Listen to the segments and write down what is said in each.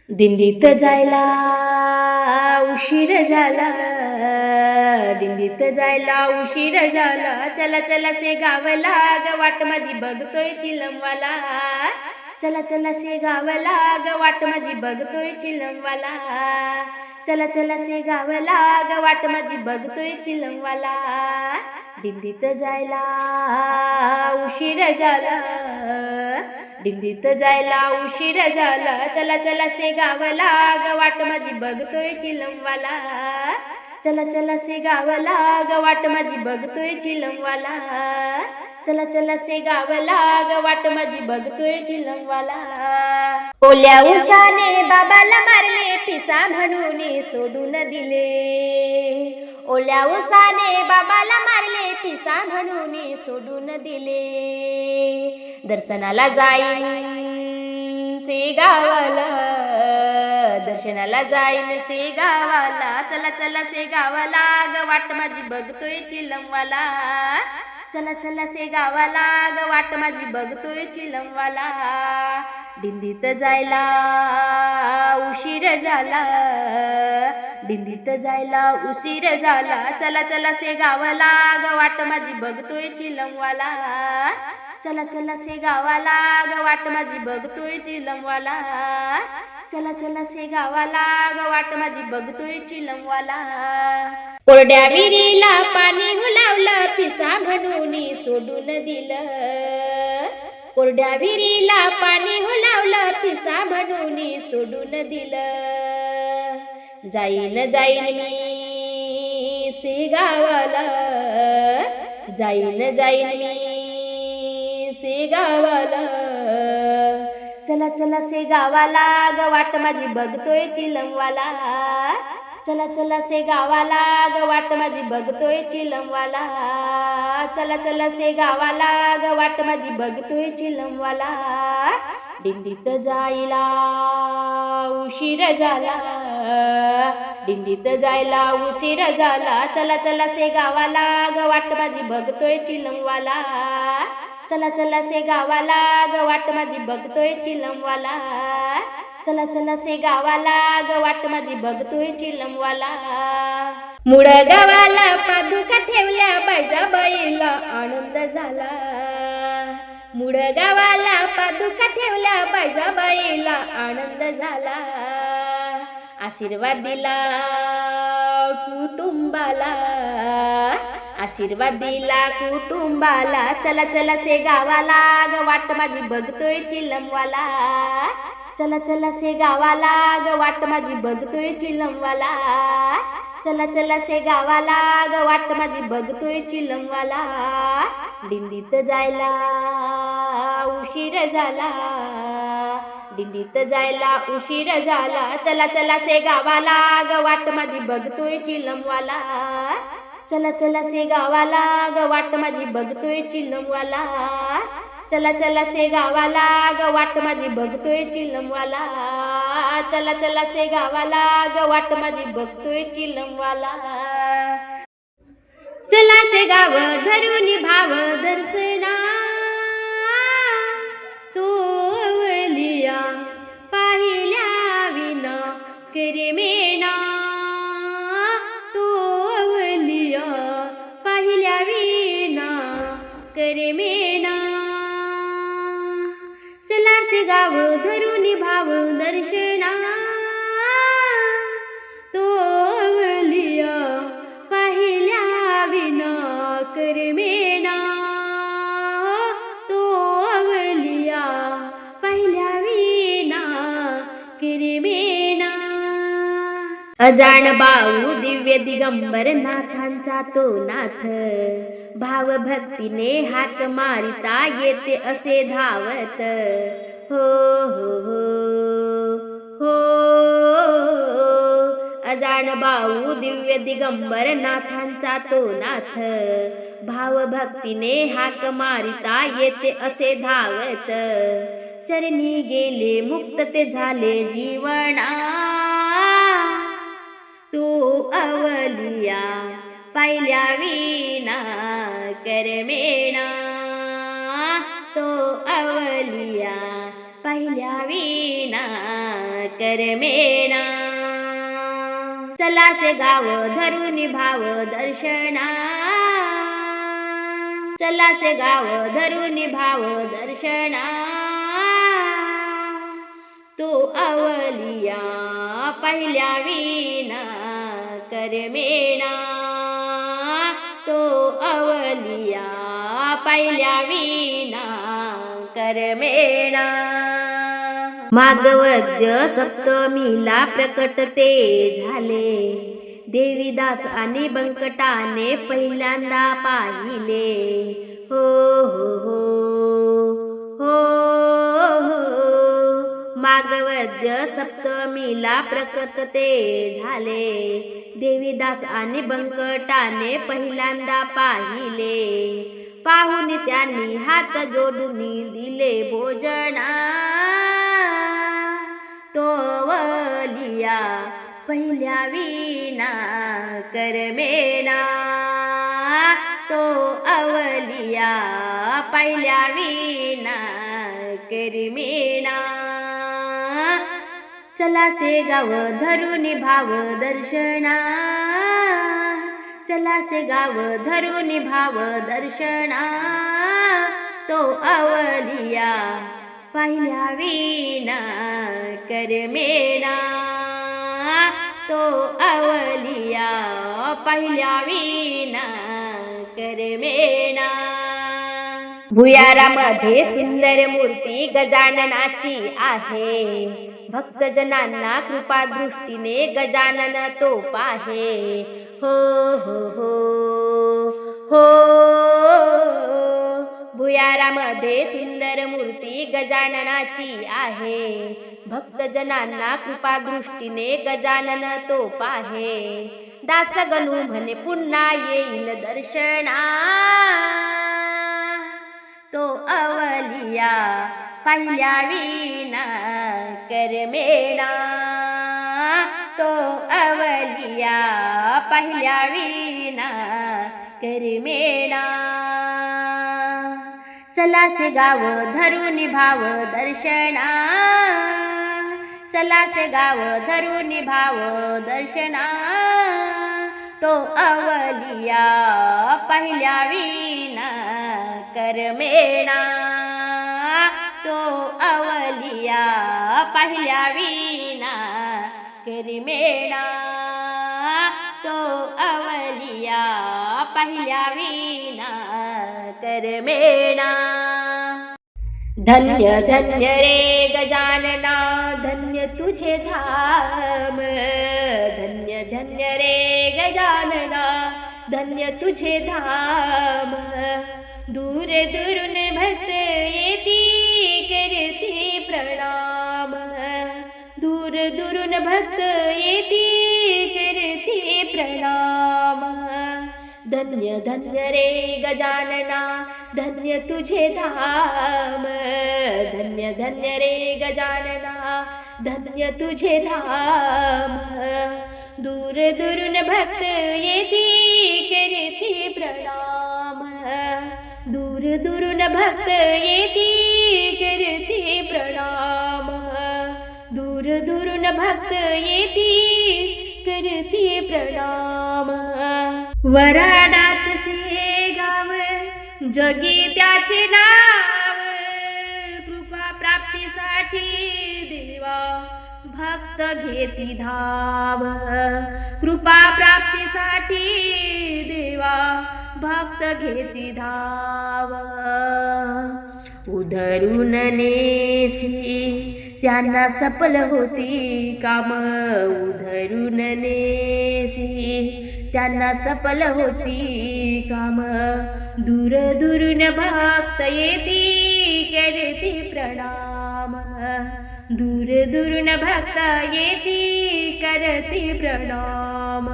दिंडीत जायला उशीर झाला, दिंडीत जायला उशीर झाला. चला चला से गावला ग वाट माझी बघतोय चिलमवाला. चला चला से गावला ग वाट माझी बघतोय चिलमवाला. चला चला से गावला ग वाट माझी बघतोय चिलमवाला. दिंडीत जायला उशीर झाला, दिंडीत जायला उशीर झाला. चला चला से गावला ग वाट माझी बघतोय चिलमवाला. चला चला से गावला ग वाट माझी बघतोय चिलमवाला. चला चला से गावला ग वाट माझी बघतोय चिलमवाला. ओल्या उसाने बाबाला मारले, पिसा म्हणून सोडून दिले. ओल्या उसाने बाबाला मारले, पिसा म्हणून सोडून दिले. दर्शनाला जाईन से गावाला, दर्शनाला जाईन से गावाला. चला चला से गावाला ग वाट माझी बघतोय चिलमवाला. चला चला से गावाला ग वाट माझी बघतोय चिलमवाला. दिंडीत जायला उशीर झाला, दिंडीत जायला उशीर झाला. चला चला से गावाला ग वाट माझी बघतोय चिलमवाला. चला चला से गावाला ग वाट माझी बघतोय चिलमवाला. चला चला से गावाला ग वाट माझी बघतोय चिलमवाला. कोरड्या विहिरीला पाणी हुलावलं, पिसा म्हणून सोडून दिलं. कोरड्या विहिरीला पाणी हुलावलं, पिसा म्हणून सोडून दिलं. जाईन जाईन मी से गावाला, जाईन जाईन मी से गावाला. चला चला से गावाला ग वाट माझी बघतोय चिलमवाला. चला चला से गावाला ग वाट माझी बघतोय चिलमवाला. चला चला से गावाला ग वाट माझी बघतोय चिलमवाला. दिंडीत जायला उशीर झाला, दिंडीत जायला उशीर झाला. चला चला से गावाला ग वाट माझी बघतोय चिलमवाला. चला चला से गावाला ग वाट माझी बघतोय चिलमवाला. चला चला से गावाला ग वाट माझी बघतोय चिलमवाला. मुळ गावाला पादुका ठेवल्या, बाईजाबाईला आनंद झाला. मुळ गावाला पादुका ठेवल्या, बाईजाबाईला आनंद झाला. आशीर्वाद दिला कुटुंबाला, आशीर्वाद दिला कुटुंबाला. चला चला से गावाला ग वाट माझी बघतोय चिलमवाला. चला चला से गावाला ग वाट माझी बघतोय चिलमवाला. चला चला से गावाला ग वाट माझी बघतोय चिलमवाला. दिंडीत जायला उशीर झाला, दिंडीत जायला उशीर झाला. चला चला से गावाला ग वाट माझी बघतोय चिलमवाला. चला चला से गावाला ग वाट माझी बघतोय चिलमवाला. चला चला से गावाला ग वाट माझी बघतोय चिलमवाला. चला चला से गावाला ग वाट माझी बघतोय चिलमवाला. चला से गाव धरून भाव दर्शना, तोवलिया पाहिल्या विना करे मेना. तोवलिया पाहिल्या विना करे मेना. चला से गाव धरून भाव दर्शना, तोवलिया पाहिल्या विना करे मेना. तोवलिया पाहिल्या विना करे मेना. अजाण बाऊ दिव्य दिगंबर नाथांचा तो नाथ, भाव भक्तीने हाक मारिता येते असे धावत. हो हो हो हो. अजाण बाऊ दिव्य दिगंबर नाथांचा तो नाथ, भाव भक्तीने हाक मारिता येते असे धावत. चरणी गेले मुक्त ते झाले जीवना, तू अवलिया पाहिल्या विना करमेना. तो अवलिया पाहिल्या विना करमेना. चला से गाव धरून भाव दर्शना, चला से गाव धरून भाव दर्शना. तो अवलिया पाहिल्या विना करमेना, तो अवलिया पाहिल्या विना करमेना. मागवद्य सप्तमीला प्रकट ते झाले, देवीदास आणि बंकटाने पहिल्यांदा पाहिले. हो हो हो हो हो. मागवद्य सप्तमीला प्रकट ते झाले, देवीदास आणि बंकटाने पहिल्यांदा पाहिले. पाहुन त्यांनी हात जोडून दिले भोजना, तो अवलिया पहिल्या विना करमेना, तो अवलिया पहिल्या विना करमेना. चला से गाव धरून भाव दर्शना, चला से गाव धरून भाव दर्शना. तो अवलिया पाहिल्या विना करमेना, तो अवलिया पाहिल्या विना करमेना. भुयारामध्ये सुंदर मूर्ती गजाननाची आहे, भक्तजनांना कृपा दृष्टीने गजानन तो पाहे. हो हो हो हो. भुयारामध्ये सुंदर मूर्ती गजाननाची आहे, भक्तजनांना कृपा दृष्टीने गजानन तो पाहे. दास गणू म्हणे पुन्हा येईल दर्शना, तो अवलिया पाहिल्या विना करमेना, तो अवलिया पाहिल्या विना करमेना. चला से गाव धरून भाव दर्शना, चला से गाव धरून भाव दर्शना. तो अवलिया पाहिल्या विना करमेना, तो अवलिया पाहिल्या विना करमेना, तो अवलिया पाहिल्या विना करमेना. धन्य धन्य रे गजानना धन्य तुझे धाम, धन्य धन्य रे गजानना धन्य तुझे धाम. दूर दूरून भक्त येती करती प्रणाम, दूर दूरून भक्त येती करती प्रणाम. धन्य धन्य रे गजानना धन्य तुझे धाम, धन्य धन्य रे गजानना धन्य तुझे धाम. दूर दूरून भक्त येती करती प्रणाम, दूर दूरून भक्त येती करती प्रणाम, दूर दूरून भक्त येती करती प्रणाम. वराडात से गाव जगी त्याचे नाव, कृपा प्राप्तीसाठी देवा भक्त घेती धाव, कृपा प्राप्तीसाठी देवा भक्त घेती धाव. उधरून नेसी त्यांना सफल होती काम, उधरून नेसी त्यांना सफल होती काम. दूर दूरून भक्त येती करती प्रणाम, दूर दूरून भक्त येती करती प्रणाम.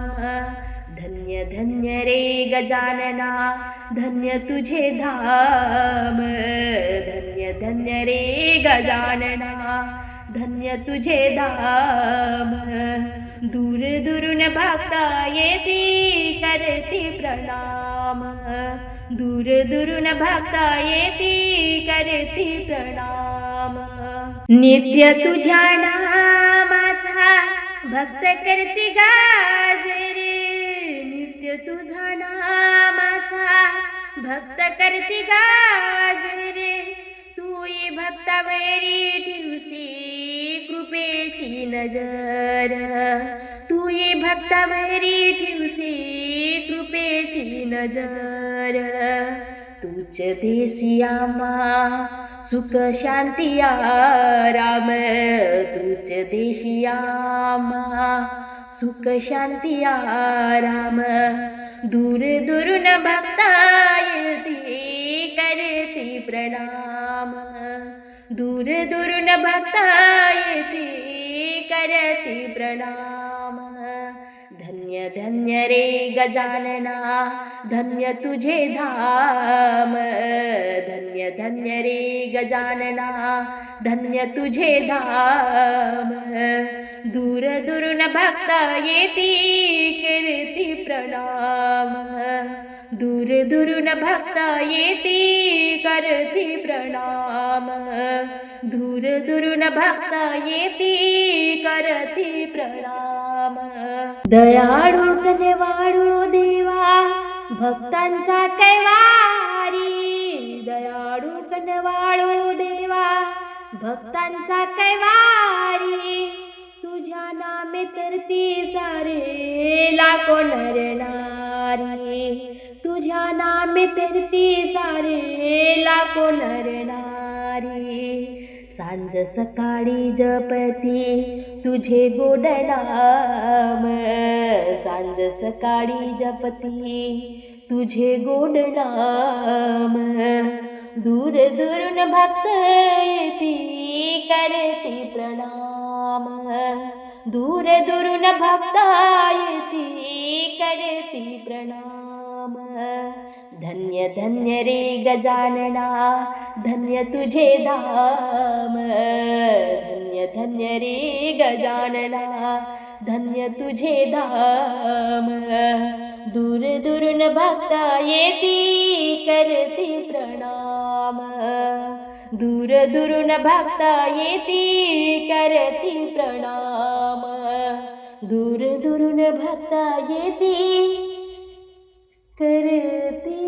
धन्य धन्य रे गजानना धन्य तुझे धाम, धन्य धन्य रे गजानना धन्य तुझे धाम. दूर दूरून भक्त येती करती प्रणाम, दूर दूरून भक्त येती करती प्रणाम. नित्य तुझ्या नामाचा भक्त करते गाजरे, नित्य तुझा नामाचा भक्त करते गाजरे, तू ये भक्तावरी ठेवसी कृपेची नजर, तू ये भक्तावरी ठेवसी कृपेची नजर, तूच देसी आम्हा सुख शांती आराम, तूच देशी आम्हा सुख शांती आराम, दूर दूरून भक्ता येती करती प्रणाम, दूर दूरून भक्ता येती करती प्रणाम, धन्य धन्य रे गजानना धन्य तुझे धाम, धन्य धन्य रे गजानना धन्य तुझे धाम, दूर दूरून भक्ता येती करती प्रणाम, दूर दूरून भक्ता येती करती प्रणाम, दूर दूरून भक्ता येती करती प्रणाम. दयाळू कनेवाळू देवा भक्तांचा कैवारी, दयाळू कनेवाळू देवा भक्तांचा कैवारी, तुझ्या नामे तरती सारे लाखो नर नारी, तुझ्या नामे तरती सारे लाखो नर नारी, सांज सकाळी जपती तुझे गोड नाम, सांज सकाळी जपती तुझे गोड नाम, दूर दूरून भक्त येती करती प्रणाम, दूर दूरून भक्त येती करती प्रणाम, धन्य धन्य रे गजानना धन्य तुझे धाम, धन्य धन्य रे गजानना धन्य तुझे धाम, दूर दूरून भक्ता येती करती प्रणाम, दूर दूरून भक्ता येती करती प्रणाम, दूर दूरून भक्ता येती करती